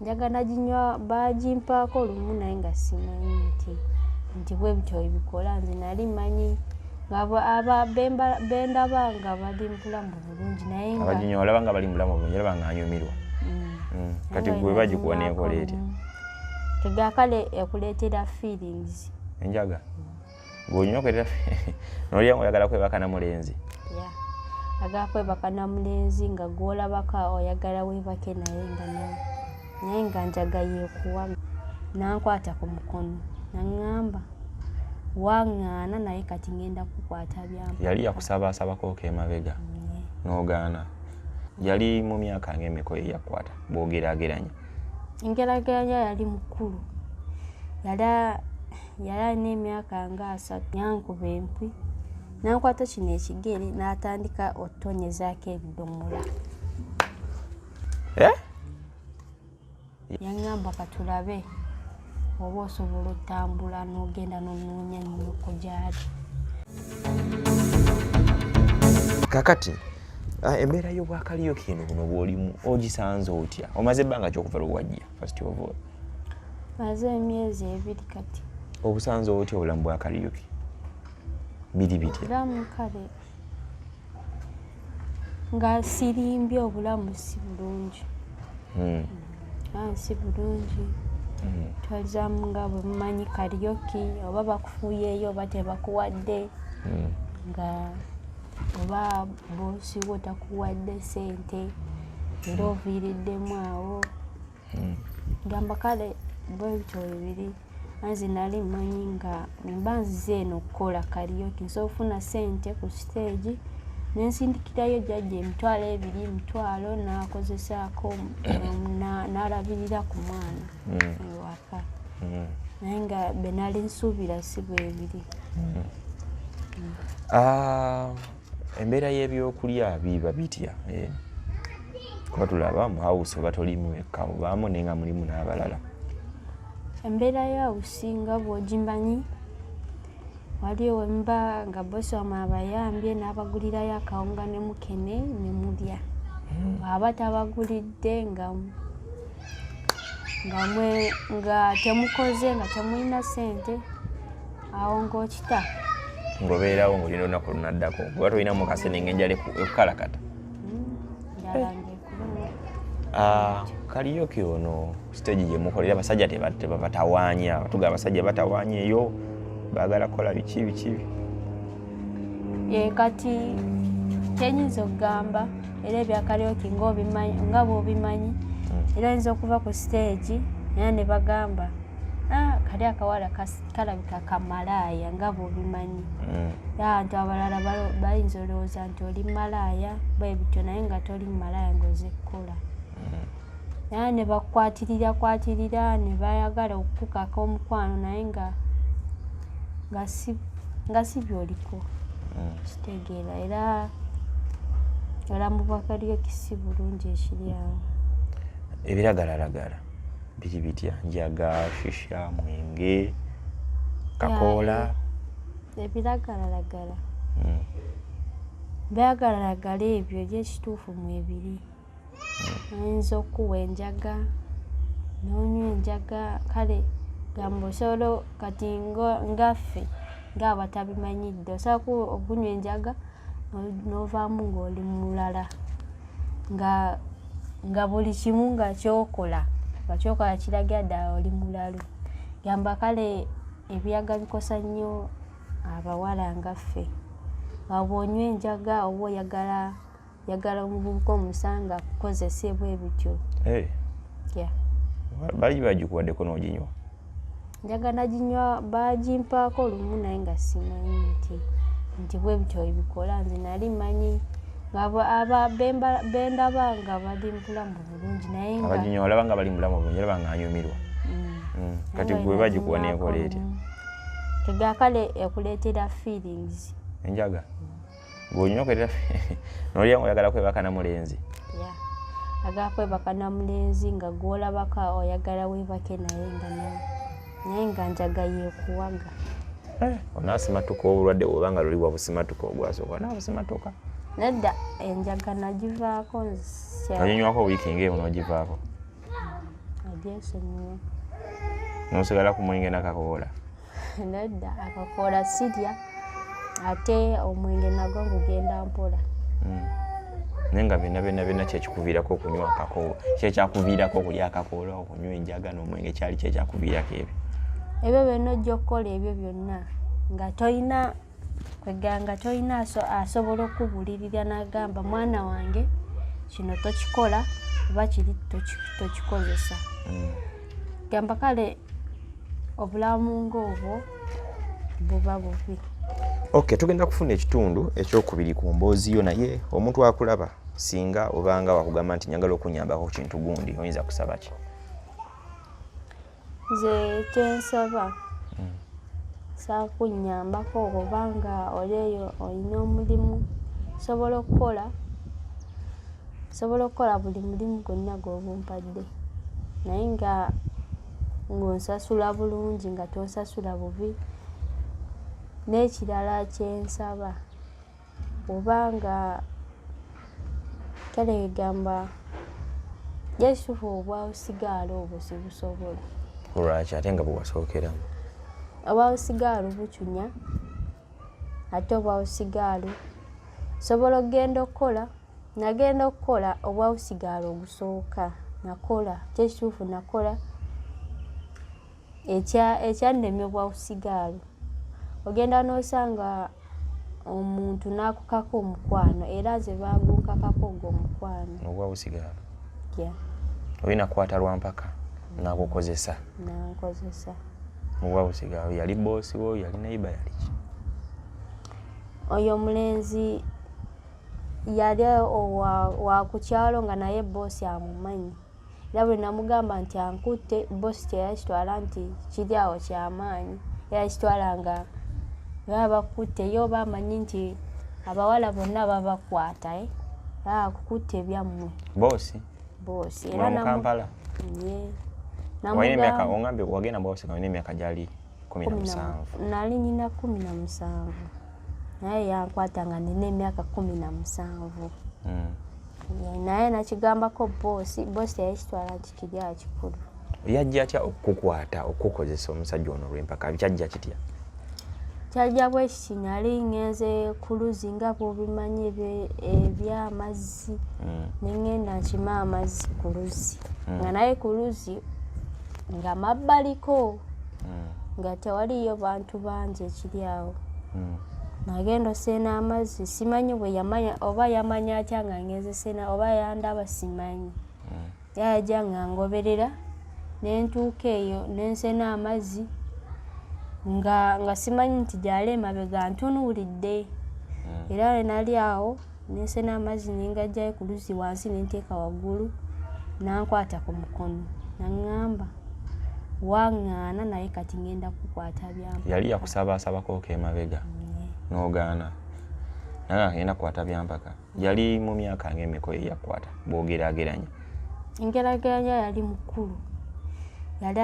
njagala ginywa bagimpaako lumu naye nga simanyi nti bwe bityo ebikola. Nze nali manyi nga bendaba nga bali mu bulamu bulungi naye nga abaginywa olaba nga bali mu bulamu bulungi olaba nga anyumirwa. Kati gwe bagikuwa neekola etya? Tegakale ekuleetera feelings. Enjaga ng'onywa kwetera n'olya ng'oyagala kwebaka na mulenzi. Agala kwebaka na mulenzi nga gw'olabaka oyagala weebake naye nga njaga yeekuwaga. Nankwata ku mukono naŋŋamba waŋŋaana naye kati ngenda kukwata byampa. Yali yakusabaasabako emabega n'ogaana. Yali mu myaka ng'emiko eyakwata bw'ogeraageranya? Engerageranya yali mukulu. Yali alina emyaka nga 3. Yankuba empwi nankwata kino ekigere n'atandika otonyezaako ebidomola. Yaŋŋamba katulabe oba osobola otambula n'ogenda n'onoonya nnyoko gy'ali. Kakati embeera y'obwakaliyoki eno buno bw'olimu ogisanze otya? Omaze ebbanga ki okuva lwewajja first of all? Maze emyezi 2 kati. Obusanze otya obulamu bwa kaliyoki? Biri bitya? Obulamu kale nga sirimbye obulamu si bulungi. Si bulungi. Twazamu nga bwe mumanyi kaliyoki oba bakufuuyeeyo oba tebakuwadde nga oba boosi wo takuwadde ssente era oviiriddemu awo. Gamba kale bwe bityo bibiri. Nze nali mmanyi nga mba nzize eno okukola kaliyoki nsobola okufuna ssente ku stage nensindikirayo jjajja emitwalo 2 n'akozesaako n'alabirira ku mwana ewaka. Naye nga be nali nsuubira si bwe biri. Embeera y'ebyokulya biba bitya? Kuba tulaba mu house oba tolimu wekka obaamu naye nga mulimu n'abalala. Embeera ya house nga bw'ogimanyi waliwo wemba nga bosi wamwe abayambye n'abagulirayo akawunga ne mukene ne mulya. Aba tabagulidde nga temukoze nga temulina ssente awo ng'okita. Ng'obeerawo ng'olina olunaku lunaddako kuba tolina mu kasene enjala ekukalakata. Kaliyoki ono stage gye mukolera abasajja tebatawaanya. Batuga abasajja batawaanya eyo baagala kukola biki? Kati kyenyinza okugamba era ebya kaliyoki nga bw'obimanyi era oyinza okuva ku stage era ne bagamba kali akawala kalabika kamalaaya nga bw'obimanyi. Abantu abalala bayinza olowooza nti oli malaaya bwe bityo naye nga toli malaaya ng'oze kukola. Naye ne bakukwatirira ne bayagala okukukaka omukwano naye nga si by'oliko. Kitegeera era obulamu bwa kaliyoki si bulungi ekiri awo. Ebiragalalagala biri bitya? Njaga, shisha, mwenge, kakoola? Ebiragalalagala byagalalagala ebyo gy'ekituufu mwebiri. Oyinza okuwa enjaga n'onywa enjaga kale gamba osobola kati ngaffe ng'abatabimanyidde osobola okunywa enjaga n'ovaamu ng'oli mulala nga buli kimu nga kyokola kiragira ddala oli mulalu. Gamba kale ebiyaga bikosa nnyo abawala ngaffe. Bw'onywa enjaga oba oyagala omuvubuka omusanga kukozesa bwe bityo. Bali bagikuwaddeko n'oginywa? Njaga naginywa bagimpaako lumu naye nga simanyi nti bwe bityo ebikola. Nze nali manyi nga bendaba nga bali mu bulamu bulungi naye nga abaginywa olaba nga bali mu bulamu bulungi olaba nga anyumirwa. Kati gwe bagikuwa neekola etya? Tegakale ekuleetera feelings. Enjaga ng'onywa kwetera n'olya ng'oyagala kwebaka na mulenzi. Agala kwebaka na mulenzi nga gw'olabaka oyagala weebake naye nga njaga yeekuwaga. Onaasimatuka obulwadde bw'obanga luli bwa busimatuka ogwasooka onaabusimatuka? Nedda enjaga nagivaako. Oginywako wiiki ng'emu n'ogivaako? agyesonyiwa. N'osigala ku mwenge n'akakoola? Nedda, akakoola sirya ate omwenge nagwo gugenda mpola. Naye nga byonna kyekikuviirako okunywa akakoola, kyekyakuviirako okulya akakoola, okunywa enjaga n'omwenge, kyali kyekyakuviirako ebyo? Ebyo byonna ojja okukola ebyo byonna nga toyina kweganga toyina asobola okubuulirira n'agamba mwana wange kino tokikola oba kiri tokikozesa. Gamba kale obulamu ng'obwo buba bubi. Okay, tugenda kufuna ekitundu ekyokubiri ku mboozi yo, naye omuntu akulaba singa obanga wakugamba nti njagala okunyambako ku kintu gundi oyinza kusaba ki? Nze kyensaba saa kunnyambako obanga oleeyo olina omulimu sobola okukola buli mulimu gwonna gw'obumpadde naye nga ng'onsasula bulungi nga tosasula bubi. N'ekirala kyensaba obanga kale gamba Yesufu obwawusigaala obwo sibusobola. Lwaki ate nga bwewasookera? Obwawusigaala bucunya ate obwawusigaala sobola okugenda okukola. Nagenda okukola obwawusigaala ogusooka nakola kyekituufu nakola ekyannemye obwawusigaala. Ogenda n'osanga omuntu n'akukako omukwano era nze baagunkakako ogwo omukwano. Obwawusigaala? Yeah. Olina kukwata lwampaka n'akukozesa? Nankozesa. Obwawusigaala yali boosi wo, yali neiba, yali ki? Oyo omulenzi yali wa ku kyalo nga naye boosi amumanyi. Era bwe namugamba nti ankutte, boosi teyakitwala nti kiri awo kyamaanyi. Yakitwala nga baba bakutte yo bamanyi nti abawala bonna babakwata akukutte byammwe. Boosi? Boosi. Era mu Kampala? Ongambye wagenda boosi nga olina emyaka gyali 17? Nali nina 17 naye yankwata nga nina emyaka 17. Naye nakigambako boosi teyakitwala nti kiri awo kikulu. Yajja atya okukukwata okukozesa omusajja ono olw'empaka? Kyajja kitya? Kyajja bwe kiti nali ngenze ku luzzi nga bw'obimanyi eby'amazzi nengenda nkima amazzi ku luzzi nga naye ku luzzi nga mabbaliko nga tewaliyo bantu bangi ekiri awo. Nagenda oseena amazzi simanyi bwe yamanya oba yamanya atya nga ngenze seena oba yandaba simanyi. Yajja nga ngoberera nentuuka eyo nenseena amazzi nga simanyi nti gyali emabega ntunuulidde. Era we nali awo nenseena amazzi nengajjayo ku luzzi wansi nenteeka waggulu nankwata ku mukono naŋŋamba waŋŋaana naye kati ngenda kukwata byampaka. Yali yakusabaasabako emabega n'ogaana? Ngenda kukwata byampaka. Yali mu myaka ng'emiko eyakwata bw'ogeraageranya? Engerageranya yali mukulu. Yali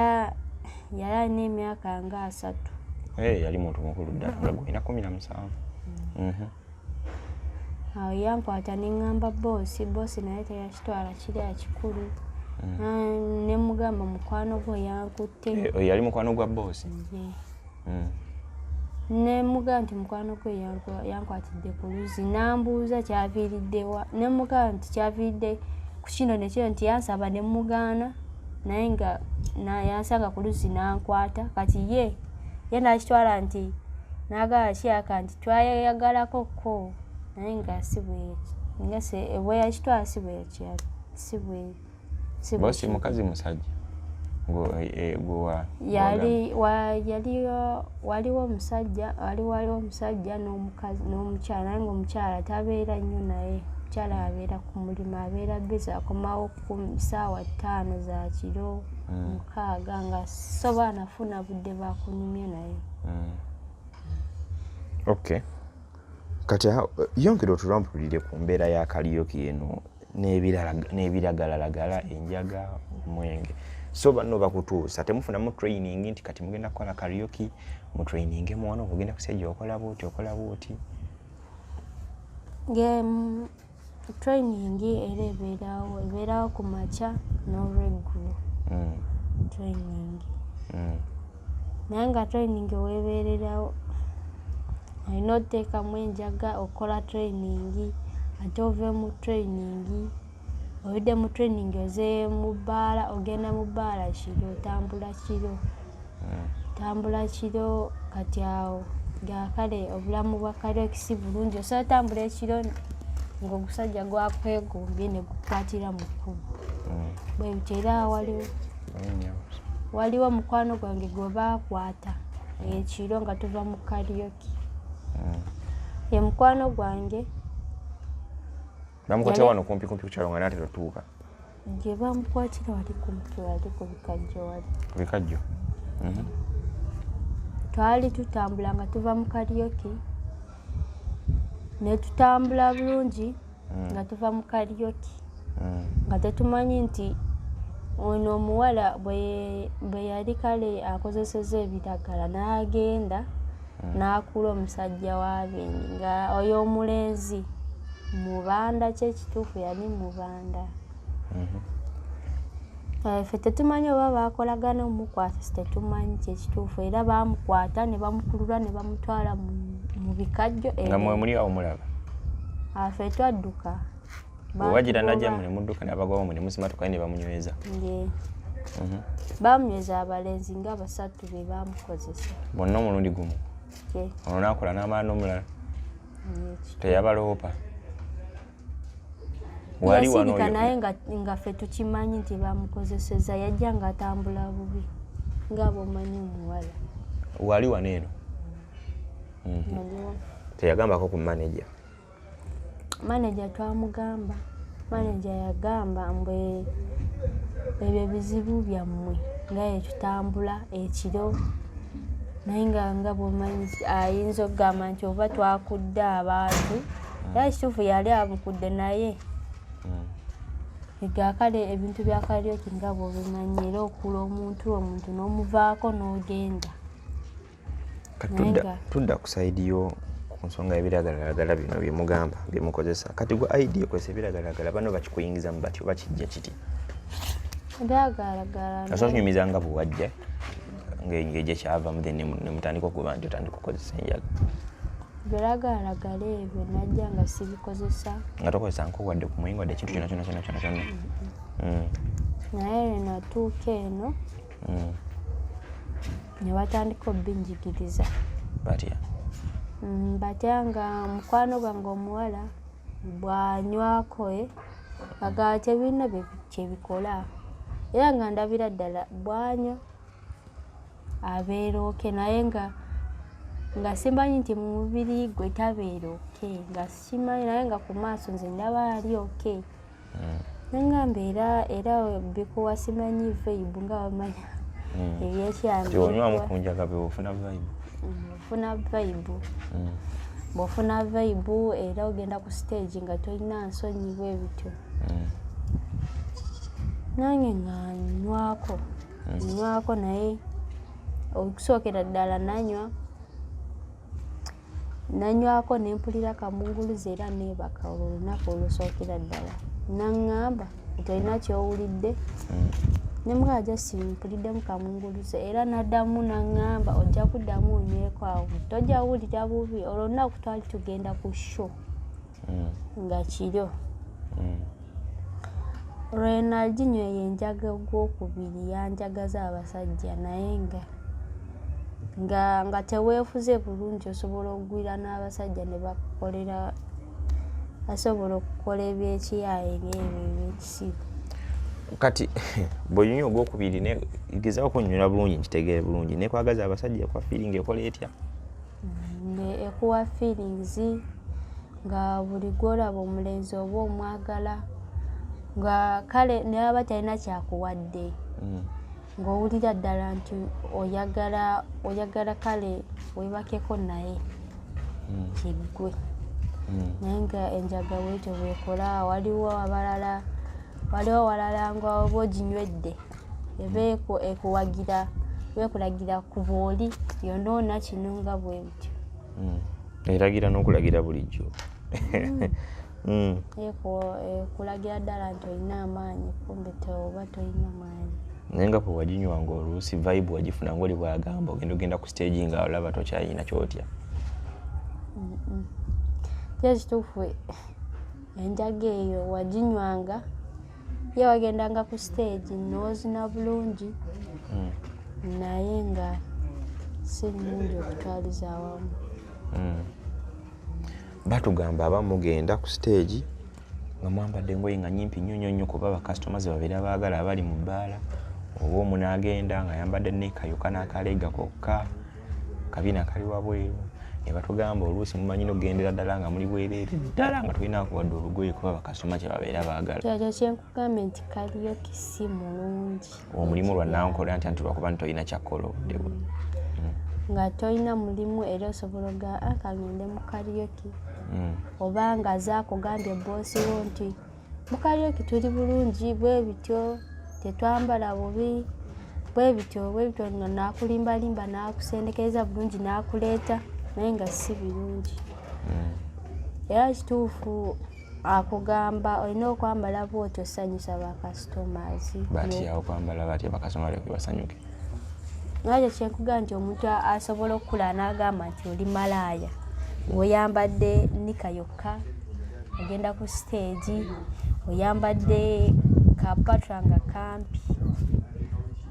alina emyaka nga 3. Yali muntu mukulu ddala nga gwina 17. Awo yankwata neŋŋamba boosi naye teyakitwala kiri akikulu. Nemugamba mukwano gwo yankutte. Yali mukwano gwa boosi? Nemugamba nti mukwano gwe yankwatidde ku luzzi nambuuza kyaviiriddewa. Nemugamba nti kyaviiridde ku kino nekyo nti yansaba nemugaana naye nga yansanga ku luzzi nankwata. Kati ye nakitwala nti naagala kiyaka nti twayayagalako ko naye nga si bwe yakitwala si bwe. Boosi mukazi musajja? Waliwo omusajja n'omukyala naye ng'omukyala tabeera nnyo naye. Omukyala abeera ku mulimu, abeera bizi, akomawo ku ssaawa 5 za kiro 6 nga soba anafuna budde bakunyumya naye. Okay. Kati yongera otulampulire ku mbeera ya kaliyoki eno n'ebiragalalagala, enjaga, omwenge. So banno bakutuusa temufunamu training nti kati mugenda kukola kaliyoki mu training mwono ogenda kusejja okola bwoti? Training era ebeerawo ku makya n'olweggulo. training naye nga training weebeererawo olina oteekamu enjaga okola training ate ove mu training olidde mu training oze mu bbaala ogenda mu bbaala kiro otambula kiro kati awo gaakale obulamu bwa Kariyoki si bulungi osobola otambula ekiro ng'ogusajja gwakwegombye ne gukwatira mu kkubo bwe bityo era waliwo mukwano gwange gwe baakwata ekiro nga tuva mu Kariyoki ye mukwano gwange bamukwatira wano kumpi ku kyalo nga naatera otuuka gye bamukwatira wali ku mutwe wali ku bikajjo wali ku bikajjo twali tutambula nga tuva mu Kariyoki ne tutambula bulungi nga tuva mu Kariyoki nga tetumanyi nti ono omuwala bwe yali kale akozeseza ebiragala n'agenda n'akula omusajja w'abenyi nga oyo omulenzi mubanda kyekituufu yali mubanda ffe tetumanyi oba baakolagana omukwata tetumanyi kyekituufu era baamukwata ne bamukulula ne bamutwala mu bikajjo nga mwe muli awo mulaba ffe twadduka wagira najja ne mudduka n'abagwawo mwe ne musimatuka ne bamunyweza bamunyweza abalenzi nga basatu be baamukozesa bonna omulundi gumu ono n'akola n'amala n'omulala teyabaloopa wali wano naye nga ffe tukimanyi nti bamukozeseza yajja nga atambula bubi nga bwomanyi omuwala wali wano eno teyagambako ku maneja twamugamba maneja yagamba mbwe ebyo bizibu byammwe nga yetutambula ekiro naye nga bwomanyi ayinza okugamba nti oba twakudde abantu era kituufu yali amukudde naye gaakale ebintu bya Kariyoki nga bwobimanyi era okula omuntu n'omuvaako n'ogenda tudda ku sayidi yo ku nsonga y'ebiragalalagala bino byemugamba byemukozesa kati gwe idea kwesa ebiragalalagala bano bakikuyingizamu batyo bakijja kiti asobola kunyumiza nga bwewajja ng'ejja kyavamu then ne mutandika okuba nti otandika okukozesa enjaga biragalalagala ebyo najja nga sibikozesa nga tokozesa nkowadde ku muyingo wadde ekintu kyonna naye natuuka eno ne batandika obbinjigiriza batya nga mukwano gwange omuwala bw'anywako aga tebirina kyebikola era nga ndabira ddala bwanywa abeera oke naye nga simanyi nti mu mubiri gwe tabeera oke nga simanyi naye nga ku maaso nze ndaba ali oke nengamba era bikuwa simanyi vibe nga bamanya ebyekyambonywamu ku njaga be ofuna vibe bw'ofuna vibe era ogenda ku stage nga tolina nsonyi bwe bityo nange nga nywako naye okusookera ddala nanywako nempulira kamunguluze era neebaka olwo olunaku olusookera ddala naŋŋamba tolina kyowulidde nemugaa jasi mpuliddemu kamunguluze era naddamu naŋŋamba ojja kuddamu onyweko awo tojja wulira bubi olwo olunaku twali tugenda ku show nga kiro olwo naginyweye enjaga ogwokubiri yanjagaza abasajja naye nga teweefuze bulungi osobola okugwira n'abasajja ne bakukolera asobola okukola ebyekiyaaye ng'ebyo ebyekisibo kati bw'onywa ogwokubiri gezaako okunywa bulungi nkitegeere bulungi nekwagaza abasajja kwa feeling ekola etya ekuwa feelings nga buli gwolaba omulenzi oba omwagala nga kale naye aba talina kyakuwadde ng'owulira ddala nti oyagala kale weebakeko naye kiggwe naye nga enjaga bwetyo bwekola waliwo walala nga oba oginywedde eba ekulagira ku booli yonoona kino nga bwe bityo eragira n'okulagira bulijjo ekulagira ddala nti olina amaanyi kumbe oba tolina maanyi nenga bwe waginywanga oluusi vibe wagifuna ng'oli bwagamba ogenda ku stage nga olaba tokyayina kyotya. Kyo kituufu enjaga eyo waginywanga ye wagendanga ku stage noozina bulungi naye nga si nnungi okutwaliza awamu. Batugamba abamu mugenda ku stage nga mwambadde engoye nga nyimpi nnyo nnyo kuba bakasitomazi babeera baagala abali mu bbaala, oba omu n'agenda nga yambadde neekayuka n'akaleega kokka kabina kali wabweru. Ne batugamba oluusi mumanyi n'okugendera ddala nga muli bwereere ddala nga tulina kuwadde olugoye kuba bakasitoma kye babeera baagala. Kyekyo kyenkugambye nti kaliyoki si mulungi. Omulimu lwannankola nti lwakuba nti tolina kyakkola obudde bwe. Nga tolina mulimu era osobola ogaa kagende mu kaliyoki. Oba nga zaakugambye boosi wo nti mu kaliyoki tuli bulungi bwe bityo tetwambala bubi bwe bityo nga n'akulimbalimba n'akusendekereza bulungi n'akuleeta naye nga si birungi. Era kituufu akugamba olina okwambala bw'otyo osanyusa bakasitomazi. Batya okwambala batya bakasitoma basanyuke? Nakyo kyenkugamba nti omuntu asobola okukula n'agamba nti oli malaaya oyambadde nika yokka ogenda ku stage oyambadde kapatra nga kampi.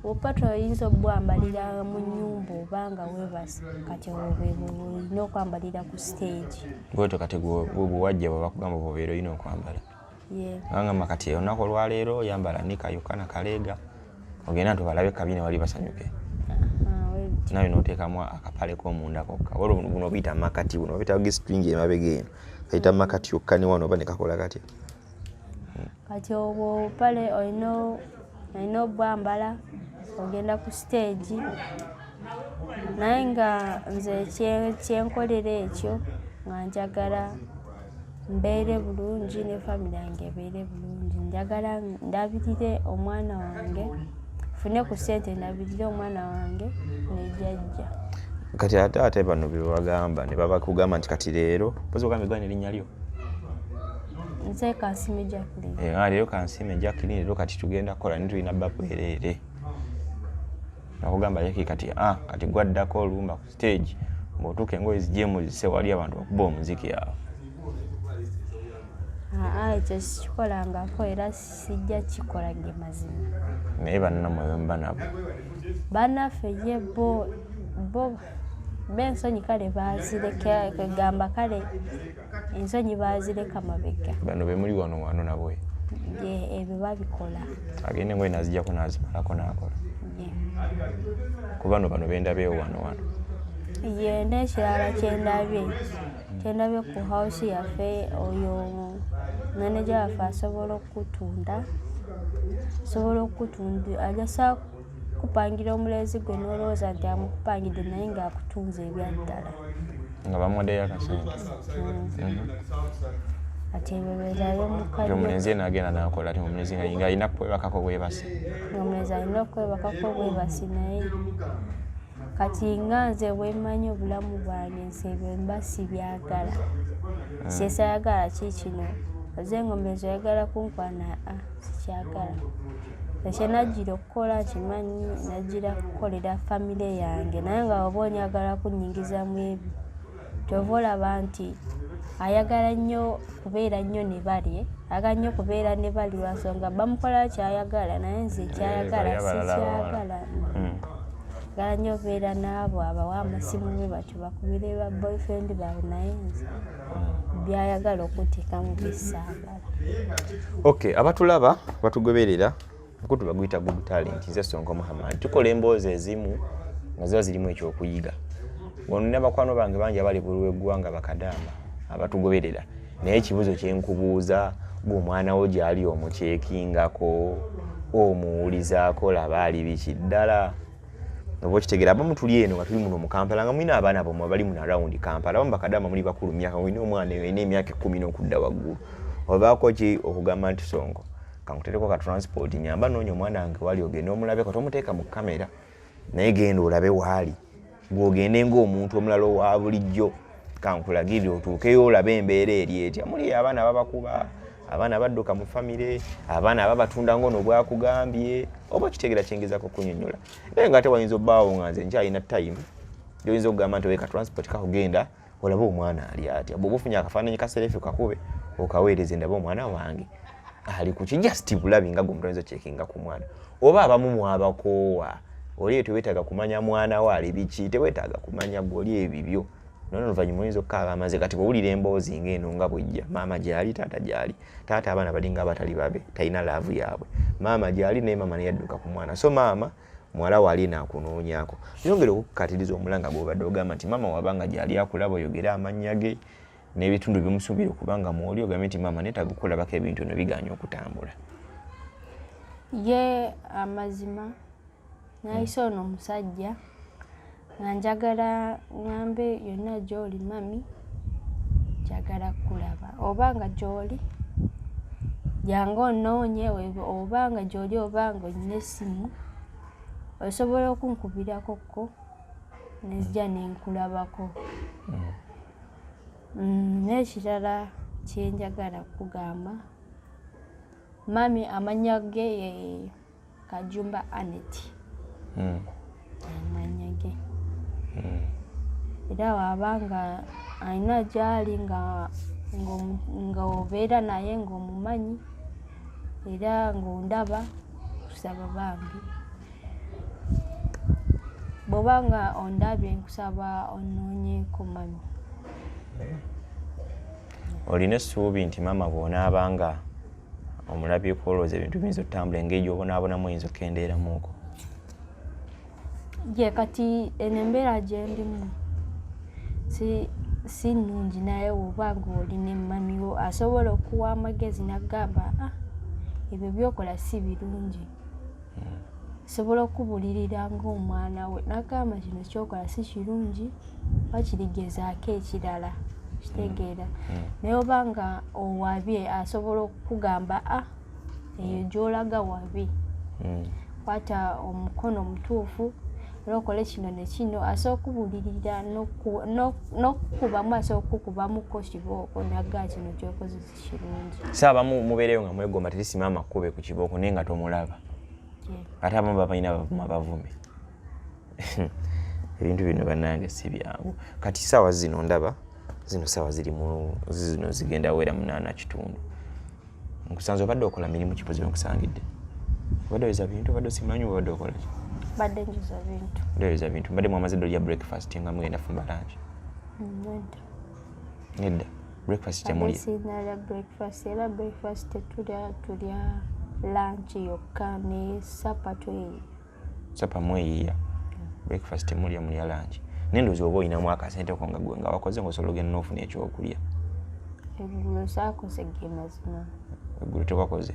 Obupatra oyinza obwambalira mu nnyumba oba nga weebase kati olina okwambalira ku stage. Bwetyo kati bwewajja bwe bakugamba bw'obeera olina okwambala. Ngamba kati olunaku olwaleero oyambala nika yokka na kaleega ogenda nti balabe kabina wali basanyuke. Nawe n'oteekamu akapale k'omunda kokka. Waliwo buno buyita makati, buno buyita gisipringi emabega eno kayita makati yokka ne wano oba ne kakola katya. Kati obwo obupale olina obwambala ogenda ku stage naye nga nze kyenkolera ekyo nga njagala mbeere bulungi ne famire yange ebeere bulungi. Njagala ndabirire omwana wange fune ku ssente ndabirire omwana wange ne jjajja. Kati ate bano bye bagamba ne babakugamba nti kati leero mpozi ogamba eggwana erinnya lyo? Nze Kansime Jacqueline. Leero Kansime Jacqueline leero kati tugenda kukola tulina bba bwereere. Nakugamba yeki kati kati gwaddako olumba ku stage ng'otuuka engoye zijjemu zise wali abantu bakuba omuziki awo. Ekyo sikikolangako era sijja kikola ge mazima. Naye bannammwe bemba nabo bannaffe ye bo b'ensonyi kale baazireka kegamba kale ensonyi baazireka mabega. Bano be muli wano nabwe ebyo babikola. Agenda engoye nazijjako n'azimalako n'akola. Kuba bano bendabeewo wano. Ye n'ekirala kyendabye ku house yaffe oyo manager waffe asobola okutunda ajasa kupangira omulenzi gwe n'olowooza nti amukupangidde naye ng'akutunza ebyaddala. Nga bamuwaddeyo akasente. Ati ebyo beerabe mukadde. Omulenzi ye n'agenda n'akola ati omulenzi nga alina kwebakako bwebasi. Omulenzi alina okwebakako bwebasi naye kati nga nze bwemmanyi obulamu bwange nsi ebyo mba sibyagala. Siyagala kikino oze nga omulenzi oyagala kunkwana sikyagala. Ekyo najjira okukola kimanyi najjira kukolera famire yange naye nga oba onyagala kunnyingiza mu ebyo kyova olaba nti ayagala nnyo kubeera nnyo ne bali ayagala nnyo kubeera ne bali lwansonga bamukola kyayagala naye nze kyayagala sikyagala. Ayagala nnyo obeera n'abo abawa amasimu bwe batyo bakubire ba boyfriend baabwe naye nze byayagala okuteekamu bisaagala. Abatulaba batugoberera okutu baguyita good talent. Nze Sonko Muhammad tukola emboozi ezimu nga ziba zirimu ekyokuyiga. Wano n'abakwano bange bangi abali buli w'eggwanga bakadaama abatugoberera naye ekibuzo kyenkubuuza gw'omwana wo gy'ali omukyekingako omuwulizaako laba ali biki ddala oba okitegeera abamu tuli eno nga tuli muno mu Kampala nga mulina abaana bomwe bali mu around Kampala abamu bakadaama muli bakulu myaka olina omwana olina emyaka 10 n'okudda waggulu obaako ki okugamba nti Sonko kankutereko ka transport nyamba noonya omwana wange wali ogenda omulabeko tomuteeka mu kamera naye genda olabe waali bw'ogende ng'omuntu omulala owa bulijjo kankulagirire otuukeyo olabe embeera eri etya. Muli abaana babakuba abaana badduka mu famire, abaana ababatunda ngono bwakugambye, oba kitegeera kyengezako kunnyonnyola. Naye nga ate wayinza obbaawo nga nze nkyalina time gy'oyinza okugamba nti weka transport kakugenda olaba omwana ali atya. Bw'oba ofunye akafaananyi ka serefi kakube okaweereza ndaba omwana wange ali ku kijasti bulabi nga gwe omuntu ayinza okyekinga ku mwana. Oba abamu mwabakoowa oli eyo teweetaaga kumanya mwana we ali biki, teweetaaga kumanya gw'oli ebibyo. Nono oluvannyuma oyinza okukaaba amaze kati bw'owulira emboozi ng'eno nga bw'ejja, maama gy'ali, taata gy'ali. Taata abaana balinga abatali babe, talina laavu yaabwe. Maama gy'ali naye maama naye yadduka ku mwana. So maama muwala we ali naakunoonyaako. Yongera okukukatiriza omulanga gw'obadde ogamba nti maama wabanga gy'ali akulaba oyogere amannya ge n'ebitundu bimusuubira okubanga mwoli ogambe nti maama neetaaga okulabako ebintu bino biganya okutambula. Ye amazima nayise ono omusajja nga njagala ngambe yonna gy'oli mami njagala kulaba obanga gy'oli jangu onoonye, obanga gy'oli obanga olina essimu osobola okunkubirako nezija nenkulabako. N'ekirala kyenjagala kugamba mami amannya ge ye Kajumba Anet. Amannya ge era wabanga alina gy'ali nga obeera naye ng'omumanyi era ng'ondaba kusaba bambi. Bw'obanga ondabye nkusaba onoonyeeko mami. Olina essuubi nti maama bw'onaabanga omulabyeko olowooza ebintu biyinza okutambula engeri gy'obonaabonamu oyinza okkendeeramuuko? Ye kati eno embeera gye ndimu si nnungi, naye obanga oli ne mami wo asobola okuwa amagezi n'agamba ebyo byokola si birungi. Sobola okubulirira ng'omwana we n'agamba kino kyokola si kirungi bakirigezaako ekirala kitegeera. Naye obanga owabye asobola okukugamba eyo gy'olaga wabi, kwata omukono omutuufu era okole kino ne kino. Asobola okubulirira n'okukubamu, asobola okukukubamuko kibooko n'agamba kino kyokoze si kirungi. So abamu mubeereyo nga mwegomba terisi maama akkube ku kibooko naye nga tomulaba. Ate abamu babalina bavuma bavume. Ebintu bino bannange si byangu. Kati ssaawa zino ndaba zino ssaawa zino zigenda wera 8:00. Nkusanze obadde okola mirimu ki bwe nkusangidde? Obadde oyeza bintu, obadde osimanyi obadde okola ki? Badde njuza bintu. Oyeza bintu. Mbadde mwamaze ddo lya breakfast nga mugenda fumba lunch? Nedda. Breakfast kyamulya? Sinalya breakfast era breakfast tulya lunch yokka ne sapa tweyiya. Sapa mweyiya? Breakfast temulya, mulya lunch. N'endowooza oba oyinamu akasente ko nga gwe nga wakoze ng'osobola ogenda n'ofuna ekyokulya. Eggulo saakoze ge mazima. Eggulo tewakoze?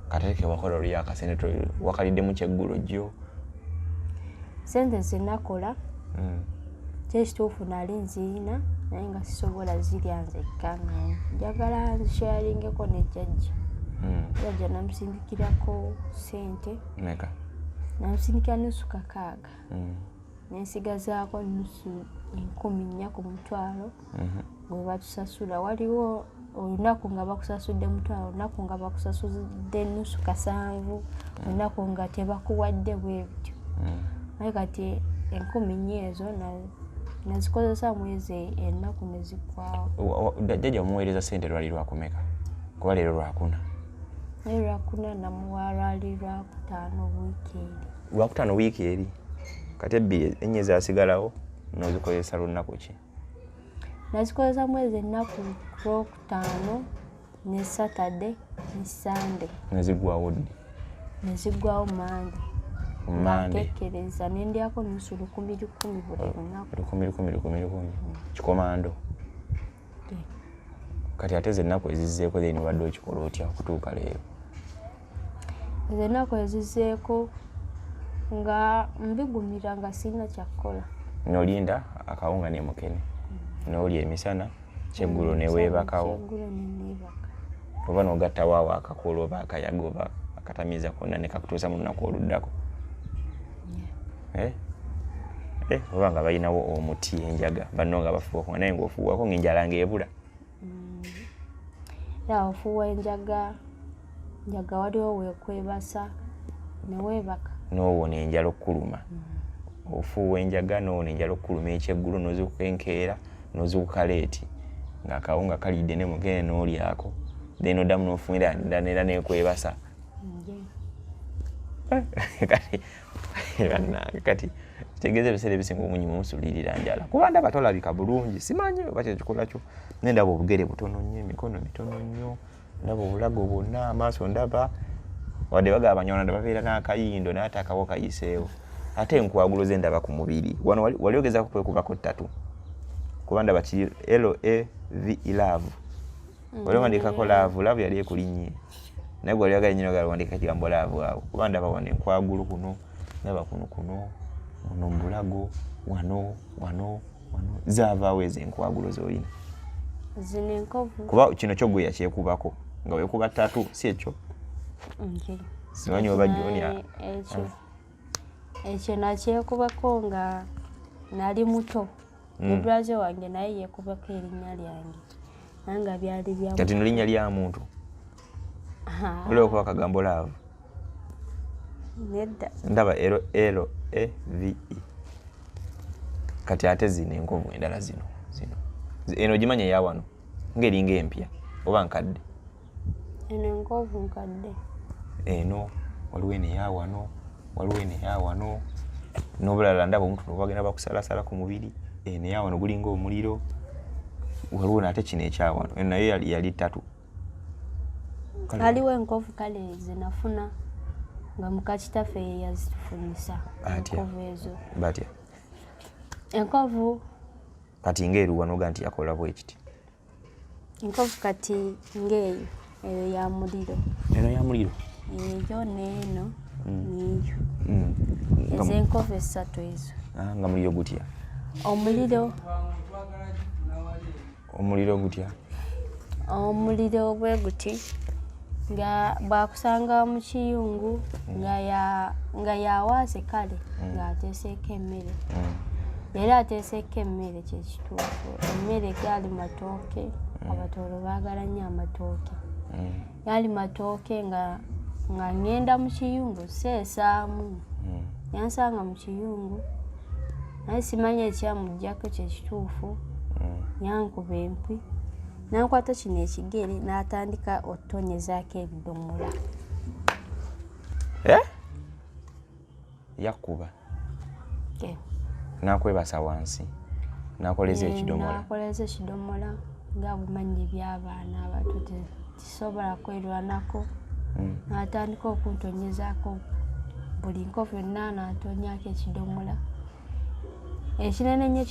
Katereke wakola olya akasente wakaliddemu kyeggulo jjo? Sente ze nakola kyekituufu nali nzirina naye nga sisobola zirya nzekka, nga njagala nzisharingeko ne jjajja. Jjajja namusindikirako sente. Meka? Namusindikira nusu kakaaga. Nensigazaako nusu 14,000 ku mutwalo bwe batusasula. Waliwo olunaku nga bakusasudde mutwalo, olunaku nga bakusasudde nusu 7, olunaku nga tebakuwadde bwe bityo. Naye kati 10,000 ezo nazikozesa mwezi ennaku ne ziggwaawo. Jjajja mumuweereza sente lwali lwakumeka? Kuba leero Lwakuna. Naye Lwakuna namuwa lwali Lwakutaano wiiki eri. Lwakutaano wiiki eri? Kati ebbiri ennya zaasigalawo n'ozikozesa lunaku ki? Nazikozesa mwezi ennaku Lwokutaano ne Saturday ne Sunday. Neziggwawo ddi? Neziggwawo Monday. Monday. Ntekereza nendyako nusu 10,000 buli lunaku. 10,000 kikomando. Kati ate z'ennaku ezizzeeko then obadde okikola otya okutuuka leero? Z'ennaku ezizzeeko nga mbigumira nga sirina kyakukola. N'olinda akawunga ne mukene? N'olya emisana kyeggulo ne weebakawo? Kyeggulo ne neebaka. Oba n'ogattawo awo akakola oba akayaga oba akatamiiza konna ne kakutuusa mu lunaku oluddako? Oba nga balinawo omuti enjaga banno nga bafuuwako naye ng'ofuuwako ng'enjala ng'ebula? ya ofuwa enjaga waliwo wekwebasa neweebaka n'owona enjala okkuluma ofuuwa enjaga n'owona enjala okkuluma ekyeggulu n'ozibuka enkeera n'ozibuka leeti ng'akawunga kalidde ne mugende n'olyako then oddamu n'ofunira era neekwebasa kati kitegeeza ebiseera ebisinga omunyi mumusulirira njala kuba ndaba tolabika bulungi simanyi oba kyekikola kyo nendaba obugere butono nnyo emikono mitono nnyo ndaba obulago bwonna amaaso ndaba wadde bagaba abanyarwanda babeera n'akayindo naye ate akawo kayiseewo ate enkwagulo ze ndaba ku mubiri wano wali ogezaako kwekubako ttatu kuba ndaba ki LAVE love wali owandiikako laavu yali ekulinnye naye gwe wali wagala nnyo ogala wandiika ekigambo laavu awo kuba ndaba wano enkwagulu kuno ndaba kuno ono mbulago wano zaavaawo ezo enkwagulu z'olina zino enkovu kuba kino kyo gwe yakyekubako nga weekuba ttatu si ekyo simanyi oba Junior ekyo nakyekubako nga nali muto mudwaze wange naye yeekubako erinnya lyange naye nga byali bya kati no linnya lya muntu olwo okuba akagambo laavu nedda ndaba LAVE kati ate zino enkovu endala zino eno gimanya eya wano ng'eringa empya oba nkadde eno enkovu nkadde eno waliwo eno eya wano waliwo eno eya wano n'obulala ndaba omuntu nobagenda bakusalasala ku mubiri eno eya wano gulinga omuliro waliwo nate kino ekya wano eno nayo yali ttatu aliwo enkovu kale zenafuna nga mukakitaffe ye yazitufunisa enkovu ezo batya enkovu kati ng'eruwa noga nti yakola bwekiti enkovu kati ng'eyo eyo ya muliro eno ya muliro eyo neeno niyo ezo enkovu esatu ezo nga muliro gutya omuliro gutya omuliro bwe guti nga bwakusanga mu kiyungu nga yawaase kale ng'ateeseeko emmere era ateeseeko emmere kyekituufu emmere gaali matooke abatoolo baagala nnyo amatooke gaali matooke nga ngenda mu kiyungu seesaamu yansanga mu kiyungu naye simanyi ekyamuggyako kyekituufu yankuba empwi nankwata kino ekigere n'atandika otonyezaako ebidomola yakkuba nakwebasa wansi nakoleza ekidomola nga bumanyi by'abaana abato tisobola kwerwanako n'atandika okuntonyezaako buli nkovu yonna n'atonyako ekidomola ekinene nnyo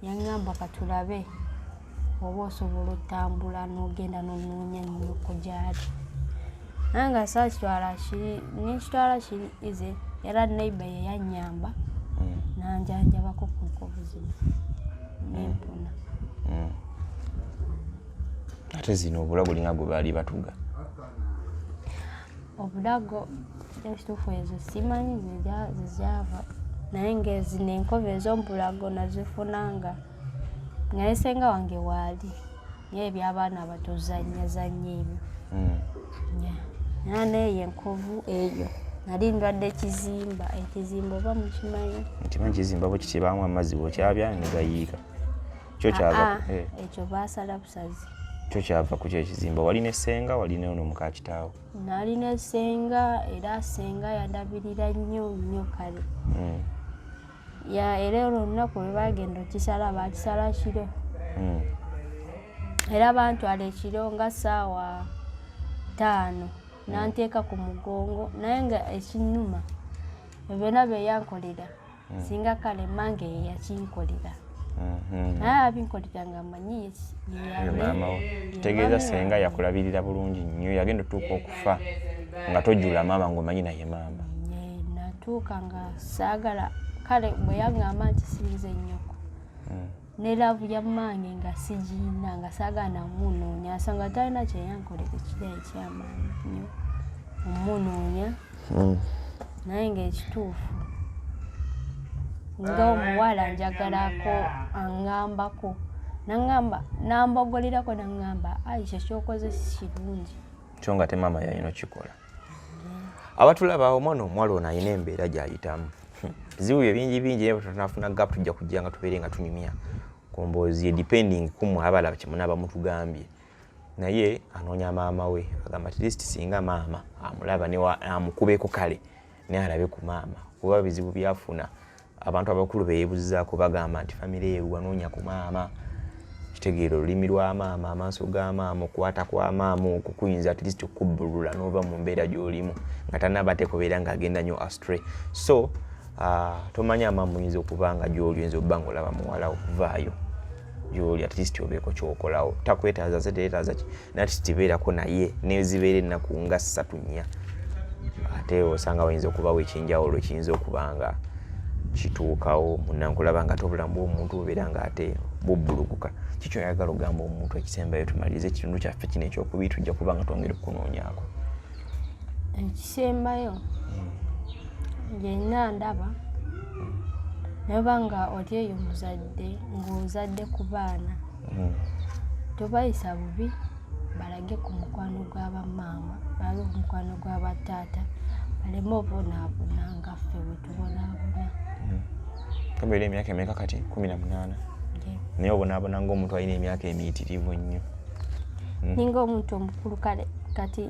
yaŋŋamba katulabe oba osobola otambula n'ogenda n'onoonya nnyoko gyali naye nga nekitwala kiri ize era neiba ye yannyamba nanjanjabako ku nkovu zino nempona ate zino obulago linga gwe baali batuga obulago ekituufu ezo simanyi zezava naye ngezino enkovu ez'omubulago nazifunanga nga nesenga wange waali naye ebyabaana batozanyazanya ebyo naye enkovu eyo nali ndwadde ekizimba oba mukimanyi ntimanyi kizimba bwe kitibaamu amazzi bwokyabya negayiika kyo kyava ekyo baasala busazi kyo kyava ku kyekizimba walina essenga walina ono mukakitaawo nalina essenga era senga yandabirira nnyo kale era olwo olunaku lwe bagenda okisala bakisala kiro era bantwala ekiro nga ssaawa 5 nanteeka ku mugongo naye nga ekinnuma byonna byeyankolera singa kale mange yeyakinkolera naye abinkolera nga manyi maamawo kitegeeza senga yakulabirira bulungi nnyo yagenda otuuka okufa nga tojjula maama ng'omanyi naye maama natuuka nga saagala kale bwe yaŋŋamba nti sinze nnyoko ne laavu ya mmange nga sigiina nga saagala namunoonya asanga talina kyeyankolera ekiri ekyamaanyi nnyo omunoonya naye ng'ekituufu nga omuwala njagalako aŋŋambako nangamba nambogolirako nangamba aisha kyokoze kirungi kyo nga te maama yalina kikola. Abatulaba omwana omuwala ono alina embeera gy'ayitamu. Bizibu bye bingi naye tunafuna gap tujja kujja nga tubeere nga tunyumya ku mboozi depending ku mmwe abalaba kye munaaba mutugambye. Naye anoonya maama we agamba at least singa maama amulaba ne amukubeko kale naye alabe ku maama kuba bizibu byafuna abantu abakulu beebuuzizaako bagamba nti famire eyo wanoonya ku maama kitegeera olulimi lwa maama amaaso ga maama okukwata kwa maama okwo kuyinza at least okubbulula n'ova mu mbeera gy'olimu nga tanaba tekobeera ng'agenda nnyo astray. So tomanya maama oyinza okuba nga gy'oli oyinza obba ng'olaba muwala okuvaayo gy'oli at least obeeko ky'okolawo takwetaaza ze teetaaza ki naye at least beerako naye nezibeera ennaku nga 3-4 ate osanga bayinza okubawo ekinjawulo kiyinza okuba nga kituukawo munnankulaba nga ate obulamu bw'omuntu bubeera ng'ate bubbulukuka. Kikyo oyagala ogamba omuntu ekisembayo tumalirize ekitundu kyaffe kino ekyokubiri tujja kuba nga twongera okunoonyaako. Ekisembayo yenna ndaba neba nga oli eyo muzadde ng'ozadde ku baana tobayisa bubi balage ku mukwano gw'abamaama balage ku mukwano gw'abataata baleme obonaabona nga ffe bwe tubonaabona. Kabeera emyaka emeka kati 18 naye obonaabona ng'omuntu alina emyaka emiyitirivu nnyo. Ninga omuntu omukulu kale kati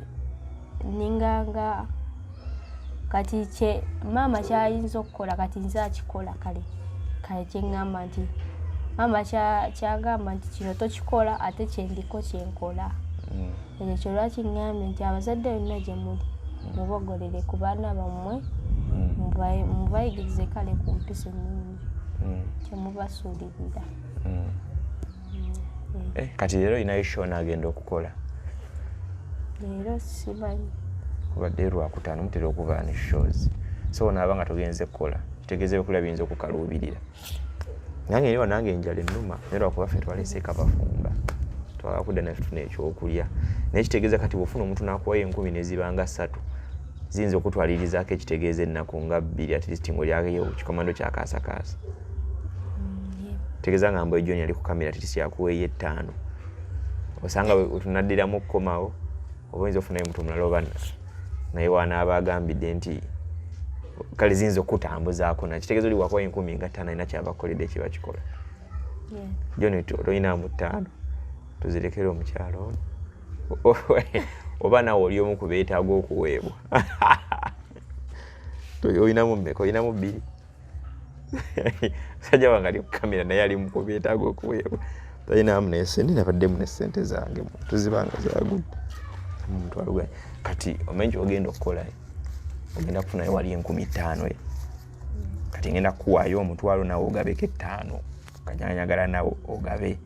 ninganga kati kye maama kyayinza okukola kati nze akikola kale kyeŋŋamba nti maama kyagamba nti kino tokikola ate kyendiko kyenkola. Ekyo kyo lwaki ŋŋambye nti abazadde bonna gye muli mubogolere ku baana bammwe mubayigirize kale ku mpisa ennungi kyemubasuulirira. Kati leero olinayo shona agenda okukola? Leero simanyi. Kubadde Lwakutaano mutera okuba ne shows. So onaaba nga togenze kukola kitegeeza ebikula biyinza okukaluubirira. Nange eriwa nange enjala ennuma naye lwakuba ffe twaleseeko abafumba twagala kudda naffe tufuna ekyokulya naye kitegeeza kati bw'ofuna omuntu n'akuwayo 10 nezibanga 3 ziyinza okutwalirizaako ekitegeeza ennaku nga 2 at least ng'olyayo kikomando kyakaasakaasa. Tegeeza nga Mboy John yali ku kamera at least yakuweeyo 5 osanga wetunaddiramu okukomawo oba oyinza ofunayo omuntu omulala oba naye wanaaba agambidde nti kale ziyinza okutambuzaako nakitegeeza oli wakuwayo 15 alina kyabakoledde kiba kikola. John toyinaamu 5 tuzirekere omukyalo ono oba nawe oli omu ku beetaaga okuweebwa. Oyinamu mmeka? Oyinamu 2? Sajja wange ali ku kamera naye ali mu ku beetaaga okuweebwa. Toyinaamu naye sente nabaddemu ne ssente zange tuzibanga zagudde omuntu aluganye. Kati omanyi ogenda okukola ogenda kufunayo wali 15,000 kati ngenda kuwaayo omutwalo nawe ogabeko 5 kanyanyagala nawe ogabe.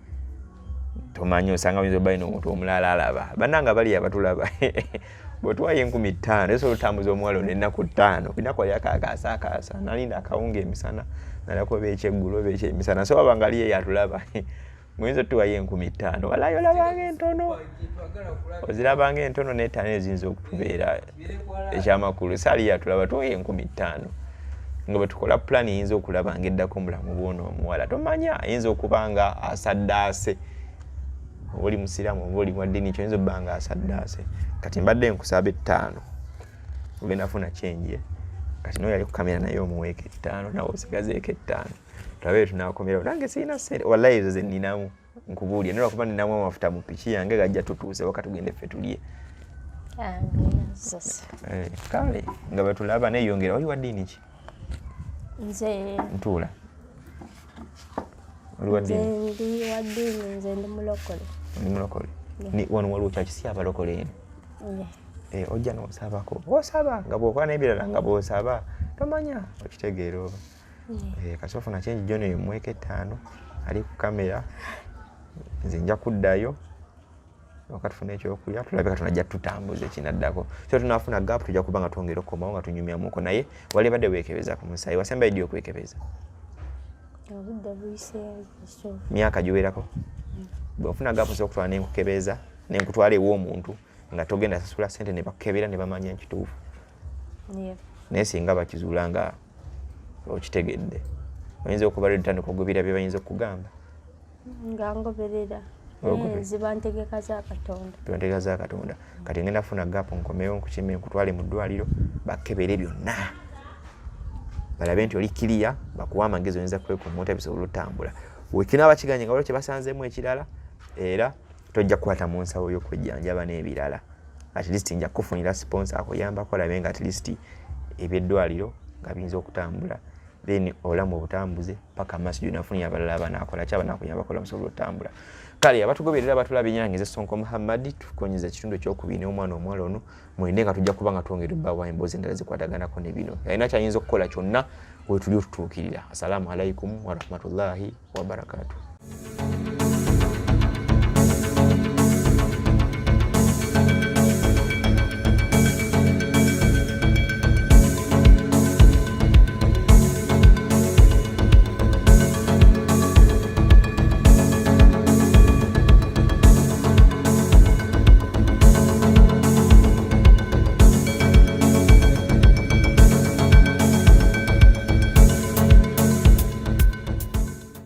Tomanyi osanga oyinza obba ino omuntu omulala alaba bannanga bali abatulaba bwetwaye 15,000 eso lutambuza omuwala ono ennaku 5 binaku alyakaakaasa nalinda akawunga emisana nalakuba ekyeggulo oba ekyemisana so wabanga aliyo yatulaba muyinza tuwaye 15,000 walayo olabanga entono ozirabanga entono n'ettaano eziyinza okutubeera ekyamakulu saali yatulaba tuwaye 15,000 nga bwe tukola plan yinza okulaba ng'eddako omulamu bw'ono omuwala tomanya ayinza okuba nga asaddaase oba oli musiraamu oba oli mwaddiini kyoyinza obba nga asaddaase. Kati mbadde nkusaba 5 ogenda funa kyenje kati naye yali ku kamera naye omuweeko 5 nawe osigazeeko 5 tulabe tunaakomerawo nange sirina ssente wallahi ezo ze nninamu nkubuulya naye lwakuba nninamu amafuta mu piki yange gajja tutuuse waka tugende ffe tulye. Kale nga bwe tulaba neeyongera oli wa ddiini ki? Nze ntuula oli wa ddiini? ndi wa ddiini nze ndi mulokole. Ndi mulokole? Wano waliwo kyakisi abalokole eno? Ojja n'osabako osaba nga bw'okola n'ebirala nga bw'osaba tomanya okitegeera oba. Kati ofuna kyenji John eyo muweeko 5 ali ku kamera nze nja kuddayo waka tufuna ekyokulya tulabeka tunajja tutambuze kinaddako so tunafuna gap tujja kuba nga twongera okukomawo nga tunyumyamuko naye wali badde weekebeza ku musaayi wasembayo ddi okwekebeza? Obudde buyiseewo. Myaka giwerako? Bw'ofuna gap nsobola okutwala n'enkukebeza n'enkutwala ew'omuntu nga togenda sasula ssente ne bakukebera ne bamanya ekituufu. Naye singa bakizuula nga okitegedde oyinza okuba lwe tutandika okugubira bye bayinza okugamba nga ngoberera ziba ntegeka za Katonda. Ntegeka za Katonda. Kati ngenda funa gapo nkomeyo nkukime nkutwale mu ddwaliro bakebere byonna. Balabe nti oli kiriya bakuwa amagezi oyinza kwekuuma bisobola otambula. Wekinaba kiganye nga waliwo kye basanzeemu ekirala era tojja kukwata mu nsawo y'okwejjanjaba n'ebirala. At least nja kufunira sponsor akuyambako olabe nga at least eby'eddwaliro nga biyinza okutambula. Then olamu obutambuze paka amaaso gy'onafunira abalala banaakola ki abanakuyambako olamusobola otambula. Kale abatugoberera batulaba ennyange Sonko Muhammad tukonyeza ekitundu ekyokubiri n'omwana omuwala ono mwende nga tujja kuba nga twongera obbaawo emboozi endala zikwataganako ne bino. Alina kyayinza okukola kyonna we tuli otutuukirira. Assalamu alaikum wa rahmatullahi wa barakatuh.